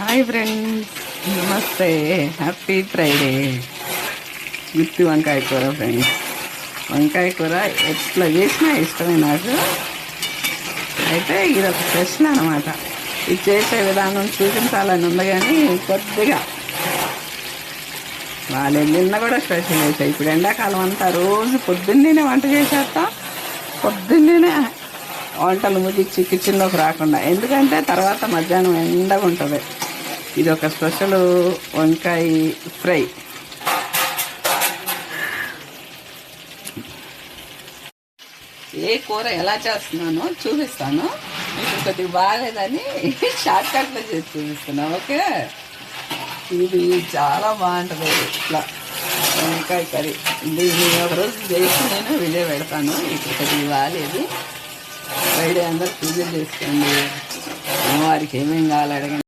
Hi friends, నమస్తే, happy Friday. గుత్తి వంకాయ కూర ఫ్రెండ్స్. వంకాయ కూర ఎట్లా చేసినా ఇష్టమే నాకు. అయితే ఇది ఒక ప్రశ్న అనమాట. ఇది చేసే విధానం చూపించాలని ఉంది, కానీ కొద్దిగా వాళ్ళు నిన్న కూడా స్పెషల్ చేసాయి. ఇప్పుడు ఎండాకాలం అంతా రోజు పొద్దున్నే వంట చేసేస్తా. పొద్దున్నే వంటలు ముగించి కిచెన్లోకి రాకుండా, ఎందుకంటే తర్వాత మధ్యాహ్నం ఎండగా ఉంటుంది. ఇది ఒక స్పెషల్ వంకాయ ఫ్రై. ఏ కూర ఎలా చేస్తున్నానో చూపిస్తాను. ఇప్పుడు కొద్దిగా బాగాలేదని షార్ట్ కట్లో చేసి చూపిస్తున్నాను. ఓకే, ఇది చాలా బాగుంటుంది. ఇట్లా వంకాయ కర్రీ దీన్ని ఒకరోజు చేసి నేను వీడియో పెడతాను. ఇప్పుడు కొద్దిగా బాగాలేదు. ఫ్రైడే అందరూ పూజలు చేసుకోండి. అమ్మవారికి ఏమేమి కావాలి అడగండి.